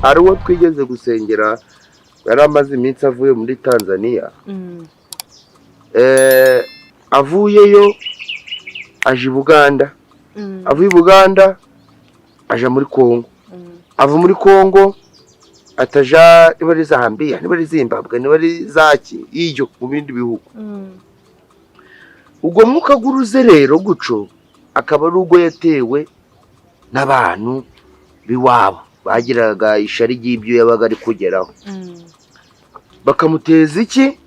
ari uwo twigeze gusengera yari amaze iminsi avuye muri Tanzania avuyeyo aje i Buganda avuye i Buganda aja muri Kongo ava muri Kongo ataja niba ari Zambia niba ari Zimbabwe niba ari zaki iyo mu bindi bihugu ubwo mwuka guruze rero guco akaba ari ubwo yatewe n'abantu biwabo bagiraga ishari ry'ibyo yabaga ari kugeraho bakamuteza iki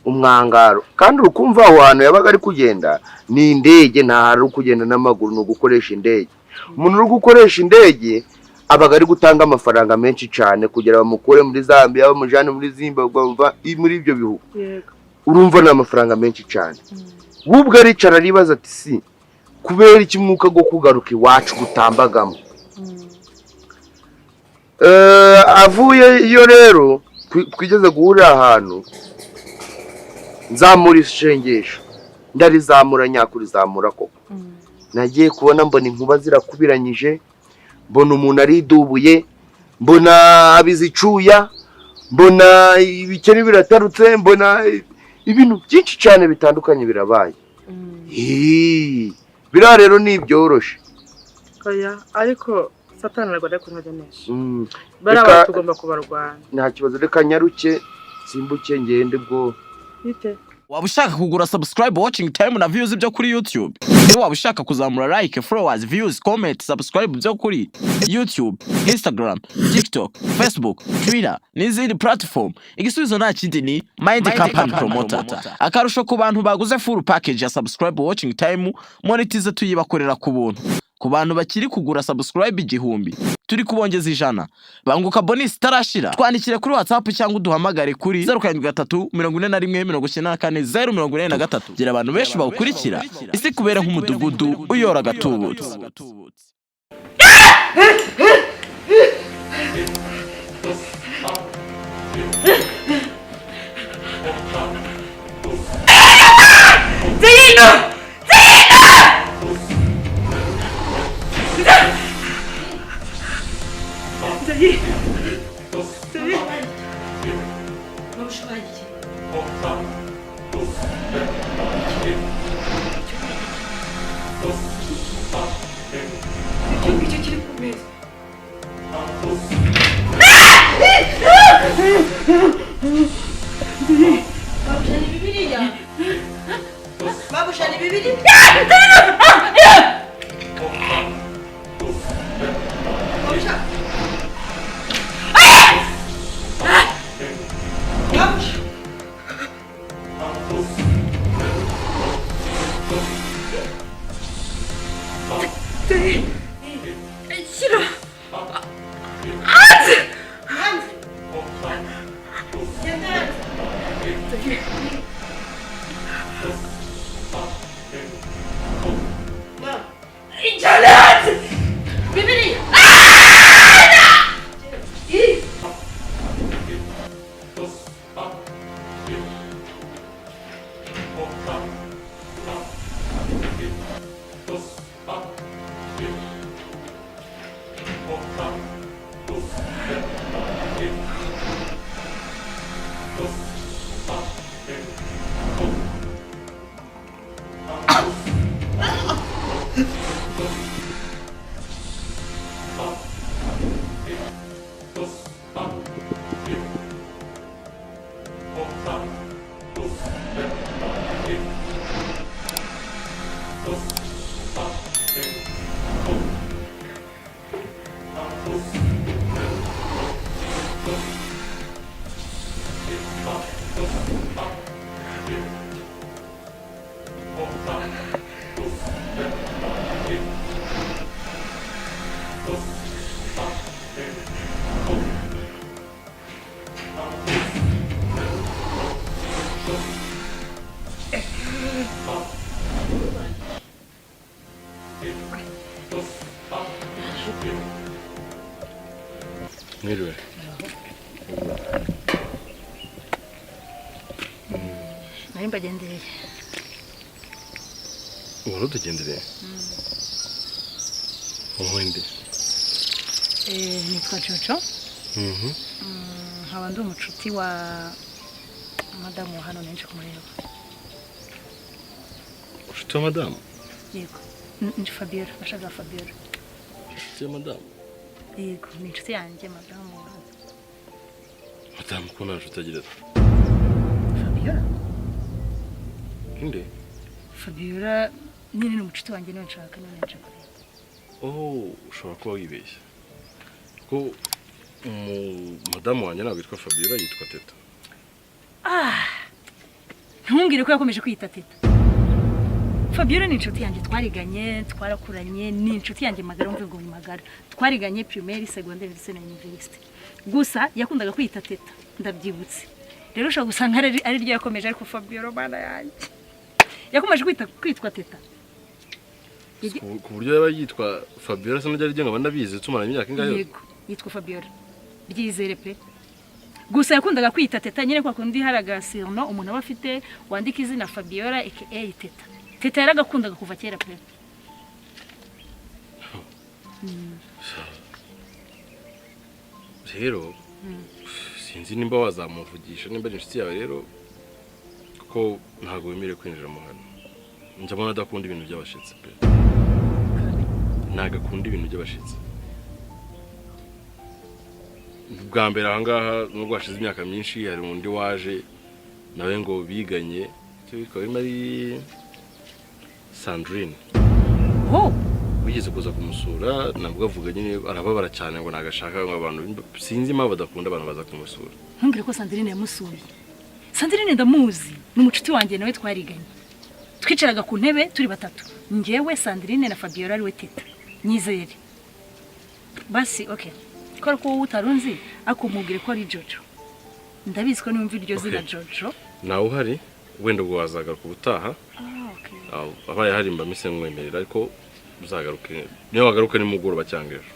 umwangaro kandi urukumva aho hantu yabaga ari kugenda ni indege nta hari kugenda n'amaguru no gukoresha indege umuntu uri gukoresha indege abaga ari gutanga amafaranga menshi cyane kugira bamukure muri Zambia bamujane muri Zimbabwe muri ibyo bihugu urumva na amafaranga menshi cyane ubwo aricara ribaza ati si kubera iki mwuka go kugaruka iwacu gutambagamo avuye iyo rero twigeze guhurira ahantu nzamura ishengesho ndarizamura nyakurizamura koko nagiye kubona mbona inkuba zirakubiranyije mbona umuntu aridubuye mbona abizicuya mbona ibikeri biratarutse mbona ibintu byinshi cyane bitandukanye birabaye bira rero ni byoroshe oya ariko Satani aragwa kunkaganisha bara tugomba kubarwana nta kibazo reka nyaruke simbuke ngende bwo bite waba ushaka kugura subscribe watching time na views byo kuri YouTube waba ushaka kuzamura like followers views comment subscribe byo kuri YouTube Instagram TikTok Facebook Twitter n'izindi platform igisubizo nta kindi ni Mind Company Promoter akarusho ku bantu baguze full package ya subscribe watching time monetize tuyibakorera ku buntu ku bantu bakiri kugura subscribe 1000 turi kubongeza 100 banguka bonus tarashira twandikire kuri WhatsApp cyangwa uduhamagare kuri 0733 gira abantu benshi bawukurikira isi kubera nk'umudugudu uyora gatubutse Nzayino Mwiriwe. Nari mbagendereye. Wari utugendereye? Wowe nde? Nitwa Jojo. nkaba ndi umucuti wa madamu wa hano nenshi kumureba. Ucuti wa madamu? Yego, ndi Fabiola, bashaka Fabiola. Ucuti wa madamu? Yego, ni inshuti yanjye madamu wa hano. Madamu ko nta nshuti agira ati? Fabiola? Inde? Fabiola nyine ni umucuti wanjye niwe nshaka niwe nenshi kureba. Ushobora kuba wibeshya. Ko madamu wanjye ntabwo yitwa Fabiola, yitwa Teta. Ntumbwire ko yakomeje kwita Teta. Fabiola ni inshuti yanjye, twariganye, twarakuranye, ni inshuti yanjye magara, mvuga ngo ni magara. Twariganye primaire, secondaire ndetse na university. Gusa yakundaga kwita Teta, ndabyibutse. Rero ushaka gusanga ari ryo yakomeje, ariko Fabiola bana yanjye yakomeje kwitwa Teta. Ku buryo yaba yitwa Fabiola, se n'ajya rigenga bandabizi tumaranye imyaka ingahe? Yego, yitwa Fabiola. Byizere pe. Gusa yakundaga kwita Teta nyine kwa kundi haraga sirno umuntu aba afite wandika izina Fabiola aka Teta. Teta yaragakundaga kuva kera pe. Rero sinzi nimba wazamuvugisha nimba ari inshuti yawe rero kuko ntabwo wemerewe kwinjira mu hano. Njya mbona adakunda ibintu by'abashitsi pe. Nagakunda ibintu by'abashitsi. Bwa mbere ahangaha nubwo hashize imyaka myinshi hari undi waje nawe ngo biganye cyo bikaba ari Sandrine. Wigeze kuza kumusura nabwo avuga nyine arababara cyane ngo nagashaka ngo abantu sinzi impamvu badakunda abantu baza kumusura. Ntumbwire ko Sandrine yamusuye. Sandrine ndamuzi, ni umucuti wanjye nawe twariganye. Twicaraga ku ntebe turi batatu. Njyewe Sandrine na Fabiola ari we Teta. Nyizere. Basi okay. Kora ko utarunzi akumubwire ko ari Jojo. Ndabizi ko numva iryo zina Jojo. Nawe uhari wenda ngo wazagaruka ubutaha. Okay. Abaye hari mba mise mwemerera ariko uzagaruke. Niyo wagaruka ni mugoroba cyangwa ejo.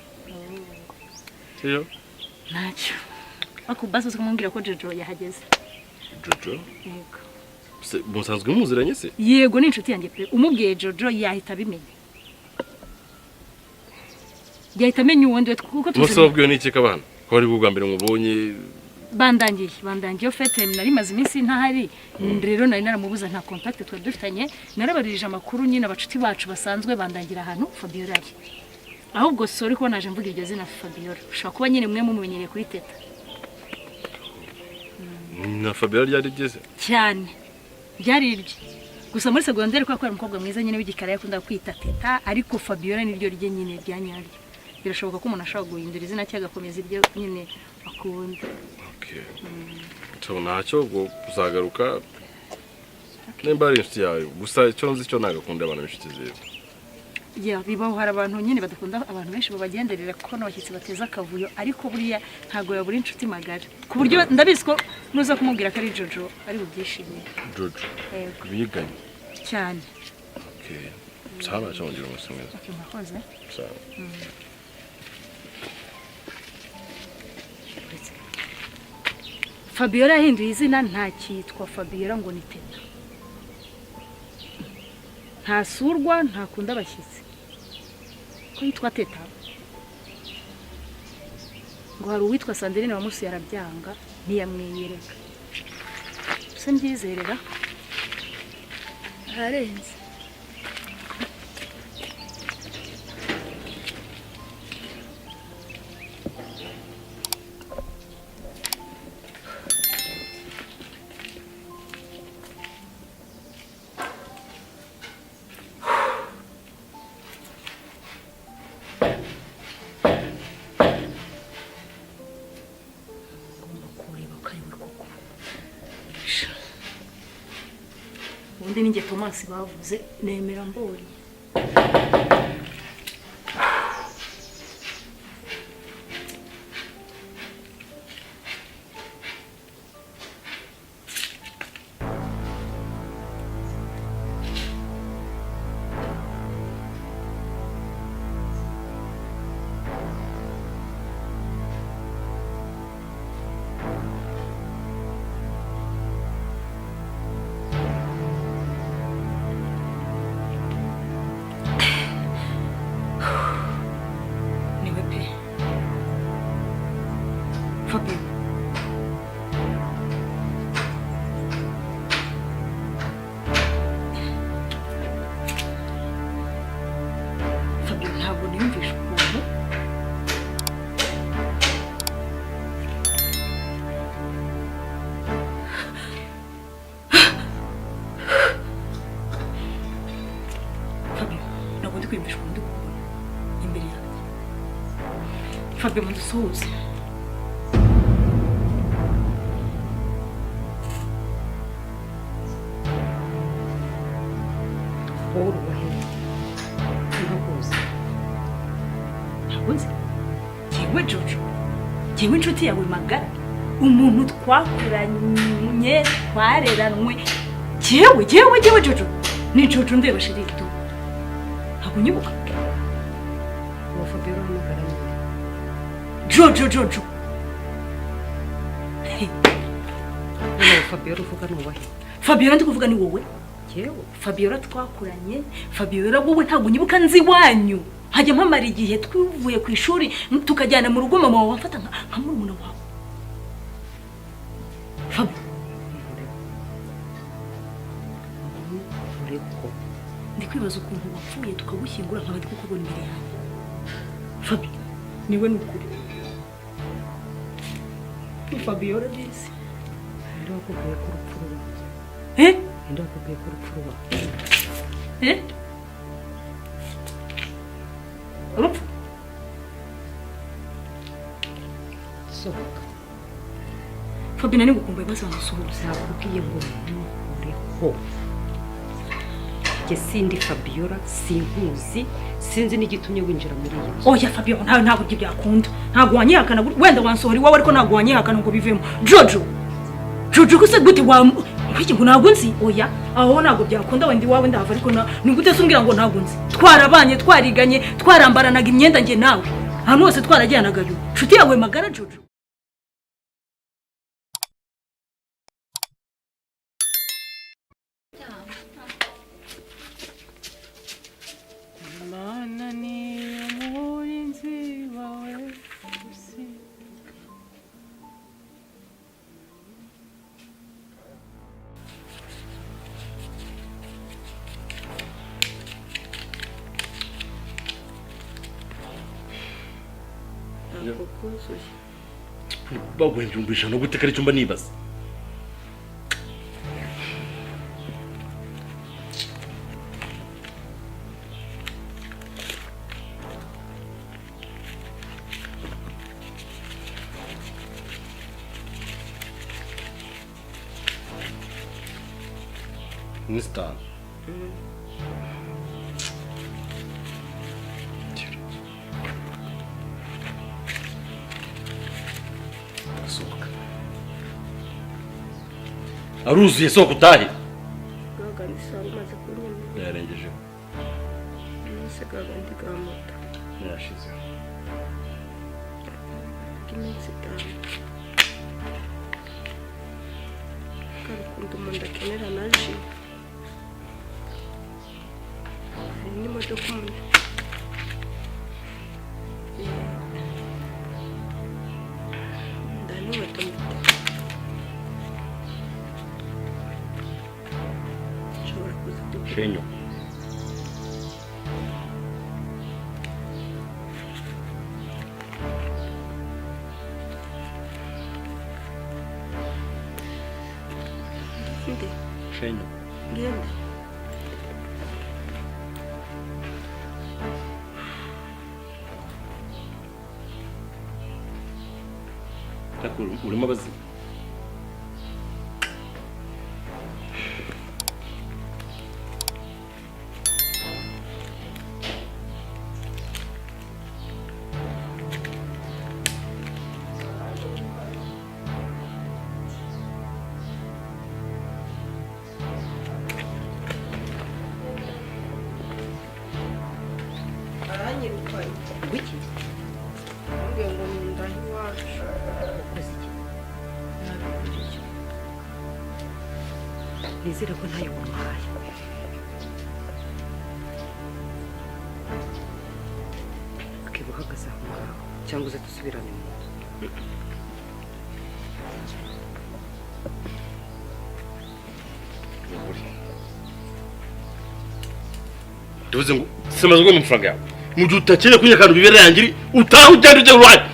Iyo? Ntacyo. Ako basi ukamubwira ko Jojo yahageze. Jojo? Yego. Musanzwe muziranye se? Yego ni inshuti yanjye pe. Umubwiye Jojo yahita bimenya. Yahita amenya uwundi kuko tuzi. Musobwiwe n'iki kabana? Ko ari bwa mbere mubonye bandangiye ofete nari maze iminsi ntahari. Rero nari naramubuza nta contact twa dufitanye. Narabaririje amakuru nyine abacuti bacu basanzwe bandangira ahantu Fabiola ari. Ahubwo sorry ko naje mvuga iryo zina Fabiola. Ushaka kuba nyine mwe mumenyereye kuri Teta. Na Fabiola ryari rigeze? Cyane. Byari irye. Gusa muri secondaire kwa umukobwa mwiza nyine w'igikara yakunda kwita Teta, ariko Fabiola niryo rye nyine ryanyaryo. Birashoboka ko umuntu ashaka guhindura izina cyangwa gakomeza iryo nyine akunda. Okay. Ntacyo ubwo uzagaruka. Nimba ari inshuti yawe gusa icyo nzi cyo nagakunda abantu b'inshuti ziwe. Bibaho hari abantu nyine badakunda abantu benshi babagenderera kuko n'abashyitsi bateza akavuyo, ariko buriya ntago yabura inshuti magara. Ku buryo ndabizi ko nuza kumubwira ko ari Jojo ari bubyishimiye. Jojo. Biganye. Cyane. Okay. Sawa cyongera umusomeza. Okay, mwakoze. Sawa. Fabiola yahinduye izina ntakitwa Fabiola ngo ni Teta. Ntasurwa ntakunda abashyitsi. Ko yitwa Teta. Ngo hari uwitwa Sandrine wamusuye arabyanga ntiyamwiyereka. Se mbyizerera. Harenze. Ubundi ninjye Thomas bavuze nemera mbonye. ndi kwiyumvisha ukuntu ndi kubona imbere yanjye Fabio mudusuhuze urubahe ntakuzi ntakuzi yewe Jojo yewe inshuti yawe magara umuntu twakuranye twareranwe yewe Jojo ni Jojo ndeba shirito ntabwo nyibuka uwo Fabio ahamagara Jojo uwo Fabio uvuga nubahe Fabio ndi kuvuga ni wowe yewe Fabiola twakuranye Fabiola wowe ntabwo nyibuka nzi wanyu hajya mpamara igihe twivuye ku ishuri tukajyana mu rugo mama wawe wamfata nka murumuna wawe Fabio ureko ndi kwibaza ukuntu wapfuye tukagushyingura nkaba ndi kukubona imbere yawe Fabio niwe nukuri ni Fabiola disi ndio akubwiye ko urupfu ruba ndio akubwiye ko urupfu ruba urupfu sohoka Fabio nani gukumbuye bazamusuhuza nakubwiye ngo ureko sindi Fabiola sinkuzi sinzi n'igitumye winjira muri iyi nzu oya Fabio ntabwo ibyo byakunda ntabwo wanyihakana wenda wansohora iwawe ariko ntabwo wanyihakana ngo bivemo Jojo kuse gute wa kwiki ngo ntabwo nzi oya aho ntabwo byakunda wenda iwawe ndahava ariko ni gute sumbwira ngo ntabwo nzi twarabanye twariganye twarambaranaga imyenda nge nawe ahantu hose twarajyanaga yo nshuti yawe magara Jojo bagwenjumbisha no gutekera icyumba nibaza Mr. aruzuye soko utahe gagarisa umaze kunyuma yarengeje nisigaga ndigamota yashize iminsi 5 karukunda umuntu akenera naje ni modoka umuntu ndani watomite Shenyo Shenyo genda takuru urimo abazi wiki Mbwiye ngo ndahi wacu nizere ko ntayo wamuhaye ukiba uhagaze aho ngaho cyangwa uze dusubirane mu nzu tuvuze ngo semaze ngo amafaranga yawe mu gihe utakeneye kunyakana bibere yangiri utaha ugenda ujya uruhare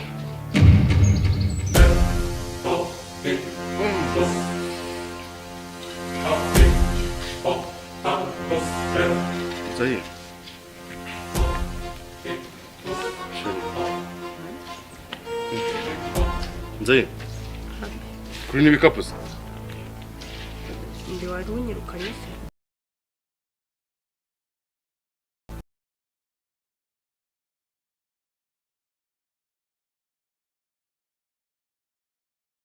Nzayino n'ibikapu se ndi wari unyirukanye se